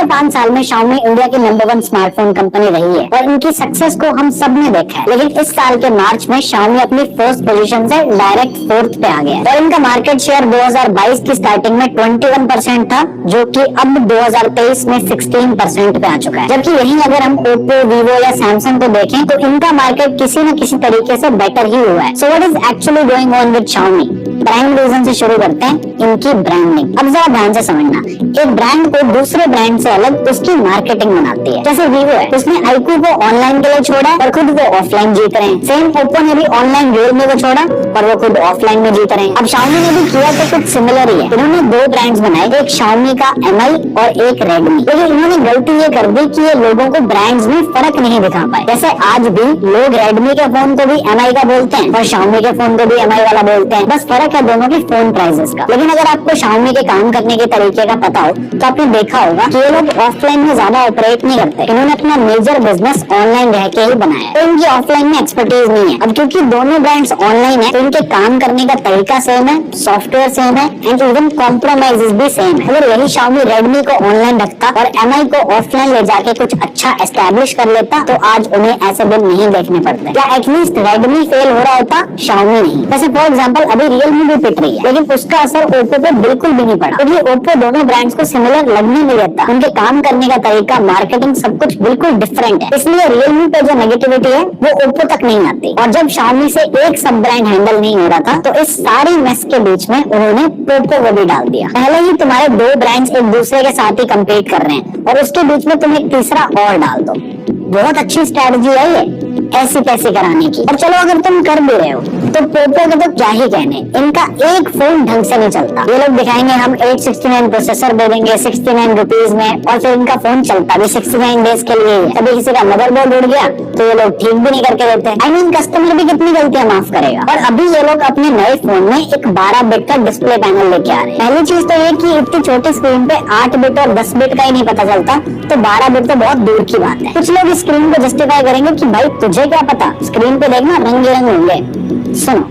5 साल में Xiaomi India की नंबर 1 स्मार्टफोन कंपनी रही है और इनकी सक्सेस को हम सब ने देखा है। लेकिन इस साल के मार्च में Xiaomi अपनी फर्स्ट पोजीशन से डायरेक्ट फोर्थ पे आ गया और इनका मार्केट शेयर 2022 की स्टार्टिंग में 21% था, जो कि अब 2023 में 16% पे आ चुका है। जबकि यहीं अगर हम Oppo, Vivo या Samsung को देखें तो इनका मार्केट किसी न किसी तरीके से बेटर ही हुआ है। So what is actually going on with Xiaomi? Prime reason से शुरू करते हैं, इनकी ब्रांडिंग। अब जरा ध्यान से समझना, एक ब्रांड को दूसरे ब्रांड से अलग उसकी मार्केटिंग बनाती है। जैसे वीवो है, उसने iQOO को ऑनलाइन के लिए छोड़ा और खुद वो ऑफलाइन जीत रहे हैं। सेम Oppo ने भी ऑनलाइन Realme को छोड़ा और वो खुद ऑफलाइन में जीत रहे हैं। अब Xiaomi ने भी किया तो कुछ सिमिलर ही है। इन्होंने 2 ब्रांड्स बनाए, एक Xiaomi का Mi और एक Redmi। लेकिन इन्होंने गलती ये कर दी कि ये लोगों को ब्रांड्स में फर्क नहीं दिखा पाए। जैसे आज भी लोग Redmi के फोन को भी Mi का बोलते हैं और Xiaomi के फोन को भी Mi वाला बोलते हैं, बस फर्क है दोनों के फोन प्राइसेस का। लेकिन अगर आपको Xiaomi के काम करने के तरीके का पता हो तो आपने देखा होगा कि ये लोग ऑफलाइन में ज्यादा ऑपरेट नहीं करते। इन्होंने अपना मेजर बिजनेस ऑनलाइन रह के ही बनाया है, तो इनकी ऑफलाइन में एक्सपर्टीज नहीं है। अब क्योंकि दोनों ब्रांड्स ऑनलाइन है तो इनके काम करने का तरीका सेम है, सॉफ्टवेयर सेम है एंड इवन कॉम्प्रोमाइजेस भी सेम है। अगर यही Xiaomi Redmi को ऑनलाइन रखता और Mi को ऑफलाइन ले जाके कुछ अच्छा एस्टेब्लिश कर लेता तो आज उन्हें ऐसे दिन नहीं देखने पड़ते, या एटलीस्ट Redmi फेल हो रहा होता, Xiaomi नहीं। वैसे फॉर एग्जाम्पल अभी Realme भी पिट रही है, लेकिन उसका असर Oppo पे बिल्कुल भी नहीं पड़ा, क्योंकि Oppo दोनों ब्रांड्स को सिमिलर लगने नहीं देता। उनके काम करने का तरीका, मार्केटिंग, सब कुछ बिल्कुल डिफरेंट है। इसलिए Realme पे जो नेगेटिविटी है वो Oppo तक नहीं आती। और जब Xiaomi से एक सब ब्रांड हैंडल नहीं हो रहा था तो इस सारी मेस के बीच में उन्होंने Poco को भी डाल दिया। पहले ही तुम्हारे 2 ब्रांड्स एक दूसरे के साथ ही कम्पीट कर रहे हैं और उसके बीच में तुम एक तीसरा और डाल दो। बहुत अच्छी स्ट्रेटजी है ये ऐसी पैसे कराने की। और चलो अगर तुम कर भी रहे हो तो Poco के तो क्या ही कहने, इनका एक फोन ढंग से नहीं चलता। ये लोग दिखाएंगे हम 869 प्रोसेसर दे देंगे 69 रुपीज में, और फिर इनका फोन चलता भी 69 डेज के लिए ही। कभी किसी का मदरबोर्ड उड़ गया तो ये लोग ठीक भी नहीं करके देते। आई मीन कस्टमर भी कितनी गलतियां माफ करेगा। और अभी ये लोग अपने नए फोन में एक 12 बिट का डिस्प्ले पैनल लेके आ रहे हैं। पहली चीज तो ये कि इतनी छोटी स्क्रीन पे 8 बिट और 10 बिट का ही नहीं पता चलता, तो 12 बिट तो बहुत दूर की बात है। कुछ लोग स्क्रीन को जस्टिफाई करेंगे कि भाई तुझे क्या पता, स्क्रीन पे देखना रंग बिरंग होंगे। सुनो,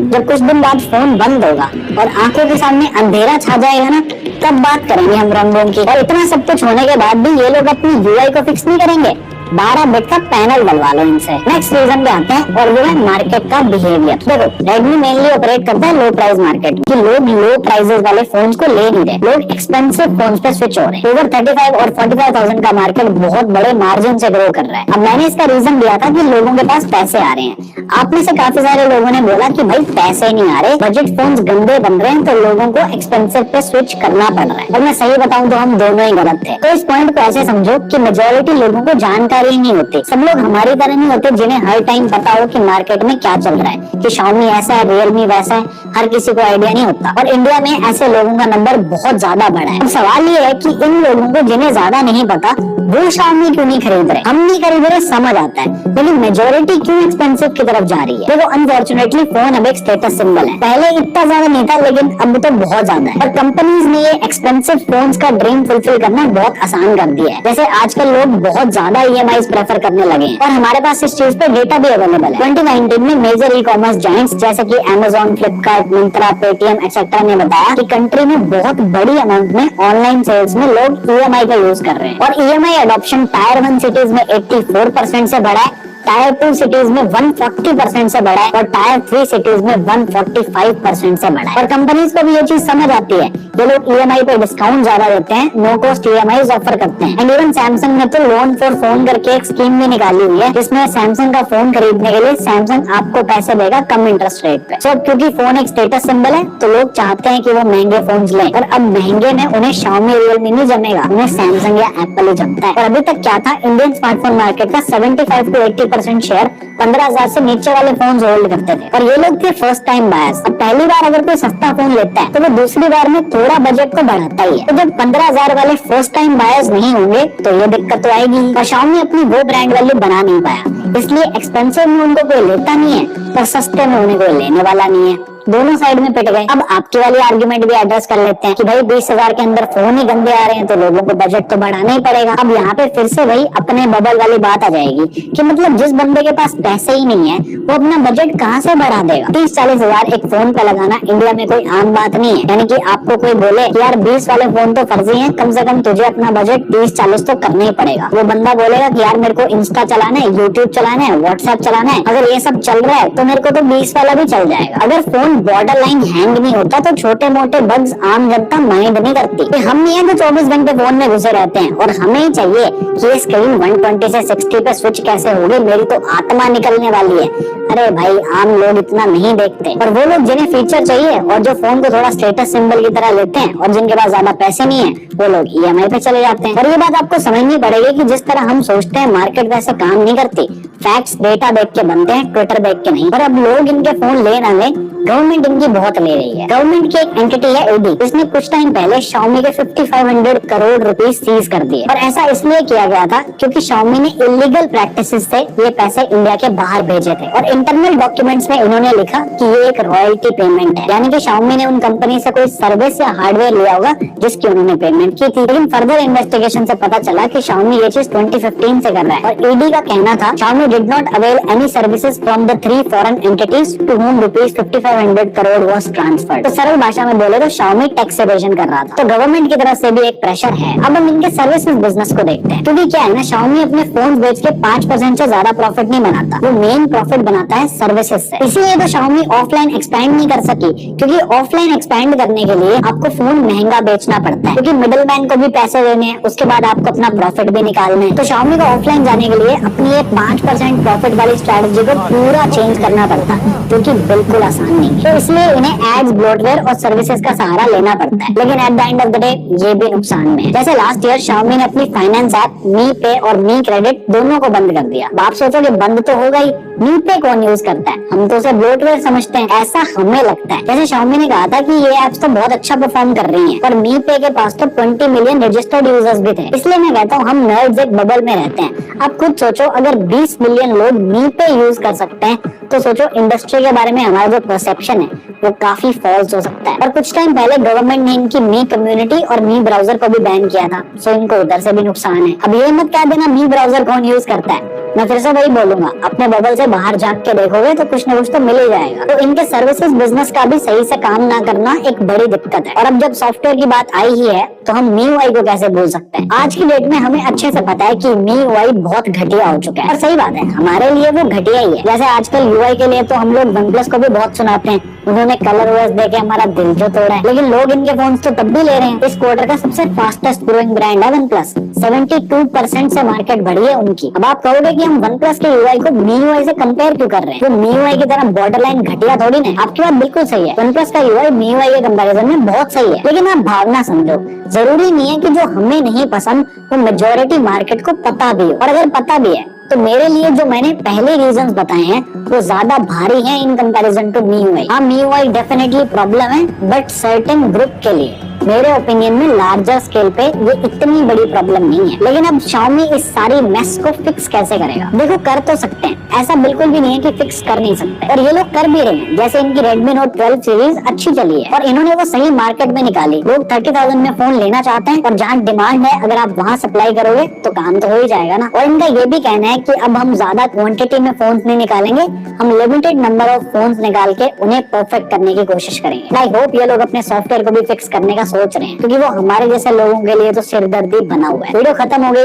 जब कुछ दिन बाद फोन बंद होगा और आंखों के सामने अंधेरा छा जाएगा ना, तब बात करेंगे हम रंगों की। और इतना सब कुछ होने के बाद भी ये लोग अपनी यूआई को फिक्स नहीं करेंगे, 12 बिट का पैनल डलवा लो इनसे। नेक्स्ट रीजन पे आते हैं और वो है मार्केट का बिहेवियर। देखो Redmi मेनली ऑपरेट करता है लो प्राइस मार्केट कि लोग लो प्राइसेस वाले फोन्स को ले नहीं रहे, लोग एक्सपेंसिव फोन्स पे स्विच हो रहे हैं। ओवर 35 और 45,000 का मार्केट बहुत बड़े मार्जिन से ग्रो कर रहा है। अब मैंने इसका रीजन दिया था कि लोगों के पास पैसे आ रहे हैं। आप में से काफी सारे लोगों ने बोला कि भाई पैसे नहीं आ रहे, बजट फोन्स गंदे बन रहे हैं, तो लोगों को एक्सपेंसिव पे स्विच करना पड़ रहा है। और मैं सही बताऊं तो हम दोनों ही गलत थे। तो इस पॉइंट को ऐसे समझो कि मेजोरिटी लोगों को जानकारी नहीं होती। सब लोग हमारी तरह नहीं होते जिन्हें हर टाइम पता हो कि मार्केट में क्या चल रहा है, कि Xiaomi ऐसा है, Realme वैसा है, हर किसी को आइडिया नहीं होता। और इंडिया में ऐसे लोगों का नंबर बहुत ज्यादा बड़ा है। अब सवाल ये है कि इन लोगों को जिन्हें ज्यादा नहीं पता वो Xiaomi क्यों नहीं खरीद रहे। हम नहीं खरीद रहे समझ आता है, लेकिन मेजोरिटी क्यों एक्सपेंसिव की तरफ जा रही है। देखो अनफॉर्चुनेटली फोन अब एक स्टेटस सिंबल है। पहले इतना ज्यादा नहीं था, लेकिन अब तो बहुत ज्यादा है। और कंपनीज ने ये एक्सपेंसिव फोन्स का ड्रीम फुलफिल करना बहुत आसान कर दिया है। जैसे आजकल लोग बहुत ज्यादा EMIs प्रेफर करने लगे हैं और हमारे पास इस चीज पे डेटा भी अवेलेबल है। 2019 में मेजर ई-कॉमर्स जायंट्स जैसे कि Amazon, Flipkart, Myntra, Paytm etcetera ने बताया कि कंट्री में बहुत बड़ी अमाउंट में ऑनलाइन सेल्स में लोग EMI का यूज कर रहे हैं। और EMI एडॉप्शन टायर 1 सिटीज में 84% से बढ़ा है, टायर 2 सिटीज में 140% से बढ़ा है और टायर 3 सिटीज में 145% से बढ़ा है। और कंपनीज को भी ये चीज समझ आती है, ये लोग EMI पे डिस्काउंट ज्यादा देते हैं, नो कॉस्ट EMIs ऑफर करते हैं। एंड इवन सैमसंग ने तो लोन फॉर फोन करके एक स्कीम भी निकाली हुई है, जिसमें सैमसंग का फोन खरीदने के लिए सैमसंग आपको पैसे देगा कम इंटरेस्ट रेट पे। सो क्योंकि फोन एक स्टेटस सिंबल है तो लोग चाहते हैं कि वो महंगे फोन लें, और अब महंगे में उन्हें Xiaomi, Realme नहीं जमेगा, उन्हें सैमसंग या एप्पल ही जमता है। और अभी तक क्या था, इंडियन स्मार्टफोन मार्केट का 75 to 80% शेयर 15,000 से नीचे वाले फोन होल्ड करते थे और ये लोग थे फर्स्ट टाइम बायर्स। अब पहली बार अगर कोई सस्ता फोन लेता है तो वो दूसरी बार में थोड़ा बजट को बढ़ाता ही है। तो जब 15,000 वाले फर्स्ट टाइम बायर्स नहीं होंगे तो ये दिक्कत तो आएगी। और Xiaomi अपनी वो ब्रांड वैल्यू बना नहीं पाया, इसलिए एक्सपेंसिव में उनको कोई लेता नहीं है और सस्ते में उन्हें कोई लेने वाला नहीं है। दोनों साइड में पिट गए। अब आपकी वाली आर्गुमेंट भी एड्रेस कर लेते हैं कि भाई 20,000 के अंदर फोन ही गंदे आ रहे हैं तो लोगों को बजट तो बढ़ाना ही पड़ेगा। अब यहाँ पे फिर से वही अपने बबल वाली बात आ जाएगी कि मतलब जिस बंदे के पास पैसे ही नहीं है वो अपना बजट कहाँ से बढ़ा देगा। 30-40 हजार एक फोन पे लगाना इंडिया में कोई आम बात नहीं है। यानी कि आपको कोई बोले कि यार 20 वाले फोन तो फर्जी हैं, कम से कम तुझे अपना बजट 30-40 तो करना ही पड़ेगा। वो बंदा बोलेगा कि यार मेरे को इंस्टा चलाना है, यूट्यूब चलाना है, व्हाट्सएप चलाना है, अगर ये सब चल रहा है तो मेरे को तो 20 वाला भी चल जाएगा। अगर फोन बॉर्डर लाइन हैंग नहीं होता तो छोटे मोटे बग्स आम जनता माइंड नहीं करती। हम नहीं है जो 24 घंटे फोन में घुसे रहते हैं और हमें ही चाहिए कि ये स्क्रीन 120 से 60 पे स्विच कैसे होगी, मेरी तो आत्मा निकलने वाली है। अरे भाई आम लोग इतना नहीं देखते, पर वो लोग जिन्हें फीचर चाहिए और जो फोन को थोड़ा स्टेटस सिंबल की तरह लेते हैं और जिनके पास ज्यादा पैसे नहीं है वो लोग EMI पे चले जाते हैं। और ये बात आपको समझनी पड़ेगी कि जिस तरह हम सोचते हैं मार्केट वैसे काम नहीं करती। फैक्ट्स डेटा देख के बनते हैं, ट्विटर देख के नहीं। पर अब लोग इनके फोन ले ना ले, गवर्नमेंट इनकी बहुत ले रही है। गवर्नमेंट की एक एंटिटी है ED, जिसने कुछ टाइम पहले Xiaomi के 5500 करोड़ रुपीस सीज कर दिए। और ऐसा इसलिए किया गया था क्योंकि Xiaomi ने इलीगल प्रैक्टिसेस से ये पैसे इंडिया के बाहर भेजे थे और इंटरनल डॉक्यूमेंट्स में उन्होंने लिखा कि ये एक रॉयल्टी पेमेंट है। यानी कि Xiaomi ने उन कंपनी से कोई सर्विस या हार्डवेयर लिया होगा जिसकी उन्होंने पेमेंट की थी। लेकिन फर्दर इन्वेस्टिगेशन से पता चला कि Xiaomi ये चीज 2015 से कर रहा है। और ED का कहना था Xiaomi did not avail any services from the 3 foreign entities to whom rupees 5500 crore was transferred। तो सरल भाषा में बोले तो Xiaomi टैक्स एवेजन कर रहा था। तो गवर्नमेंट की तरफ से भी एक प्रेशर है। अब हम इनके सर्विसेज बिजनेस को देखते हैं, क्योंकि क्या है ना, Xiaomi अपने फोन बेच के 5% से ज्यादा प्रॉफिट नहीं बनाता, वो मेन प्रॉफिट बनाता है सर्विसेज से। इसीलिए तो Xiaomi ऑफलाइन एक्सपैंड नहीं कर सकी, क्योंकि ऑफलाइन एक्सपैंड करने के लिए आपको फोन महंगा बेचना पड़ता है, क्योंकि मिडिल मैन को भी पैसे देने हैं, उसके बाद आपको अपना प्रॉफिट भी निकालना है। तो Xiaomi को ऑफलाइन जाने के लिए अपनी ये 5% प्रॉफिट वाली स्ट्रेटेजी को पूरा चेंज करना पड़ता है, जो कि बिल्कुल आसान नहीं है। तो इसलिए इन्हें एड्स, ब्लोटवेयर और सर्विसेज का सहारा लेना पड़ता है। लेकिन at the end of the day ये भी नुकसान में है। जैसे लास्ट ईयर Xiaomi ने अपनी फाइनेंस ऐप मी पे और मी क्रेडिट दोनों को बंद कर दिया। आप सोचोगे बंद तो होगा ही, मी पे कौन यूज करता है, हम तो उसे ब्लोटवेयर समझते हैं, ऐसा हमें लगता है। जैसे Xiaomi ने कहा था कि ये एप्स तो बहुत अच्छा परफॉर्म कर रही हैं, पर मी पे के पास तो 20 मिलियन रजिस्टर्ड यूजर्स भी थे। इसलिए मैं कहता हूँ हम नर्ड्स एक बबल में रहते हैं। आप खुद सोचो, अगर 20 मिलियन लोग मी पे यूज कर सकते हैं तो सोचो इंडस्ट्री के बारे में हमारा जो परसेप्शन है वो काफी फॉल्स हो सकता है। और कुछ टाइम पहले गवर्नमेंट ने इनकी मी कम्युनिटी और मी ब्राउजर को भी बैन किया था, सो इनको उधर से भी नुकसान है। अब ये मत कह देना मी ब्राउजर कौन यूज करता है, मैं फिर से वही बोलूंगा, अपने बबल से बाहर झांक के देखोगे तो कुछ न कुछ तो मिल ही जाएगा। तो इनके सर्विसेज बिजनेस का भी सही से काम ना करना एक बड़ी दिक्कत है। और अब जब सॉफ्टवेयर की बात आई ही है तो हम MIUI को कैसे भूल सकते हैं। आज की डेट में हमें अच्छे से पता है कि MIUI बहुत घटिया हो चुका है, और सही बात है, हमारे लिए वो घटिया ही है। जैसे आजकल UI के लिए तो हम लोग OnePlus को भी बहुत सुनाते हैं, उन्होंने कलर OS देके हमारा दिल जो तोड़ा है, लेकिन लोग इनके फोन तो तब भी ले रहे हैं। इस क्वार्टर का सबसे फास्टेस्ट ग्रोइंग ब्रांड है OnePlus, 72% से मार्केट बढ़ी है उनकी। अब आप कहोगे कि हम OnePlus के UI को MIUI से कंपेयर क्यों कर रहे हैं, तो MIUI की तरह बॉर्डरलाइन घटिया थोड़ी ना। आपकी बात बिल्कुल सही है, OnePlus का UI MIUI के कंपैरिजन में बहुत सही है, लेकिन आप भावना समझो, जरूरी नहीं है कि जो हमें नहीं पसंद वो मेजॉरिटी मार्केट को पता भी हो। और अगर पता भी है तो मेरे लिए जो मैंने पहले रीजंस बताए हैं वो ज्यादा भारी हैं इन कंपैरिजन टू MIUI। हाँ, MIUI डेफिनेटली प्रॉब्लम है, बट सर्टेन ग्रुप के लिए मेरे ओपिनियन में लार्जर स्केल पे ये इतनी बड़ी प्रॉब्लम नहीं है। लेकिन अब Xiaomi इस सारी मेस को फिक्स कैसे करेगा? देखो, कर तो सकते हैं, ऐसा बिल्कुल भी नहीं है कि फिक्स कर नहीं सकते, और ये लोग कर भी रहे हैं। जैसे इनकी Redmi Note 12 सीरीज अच्छी चली है और इन्होंने वो सही मार्केट में निकाली। लोग 30,000 में फोन लेना चाहते हैं और जहाँ डिमांड है अगर आप वहाँ सप्लाई करोगे तो काम तो हो ही जाएगा ना। और इनका ये भी कहना है कि अब हम ज्यादा क्वांटिटी में फोन नहीं निकालेंगे, हम लिमिटेड नंबर ऑफ फोन निकाल के उन्हें परफेक्ट करने की कोशिश करेंगे। आई होप ये लोग अपने सॉफ्टवेयर को भी फिक्स करने का सोच रहे हैं, क्योंकि वो हमारे जैसे लोगों के लिए तो सिरदर्दी बना हुआ है। वीडियो खत्म हो गई।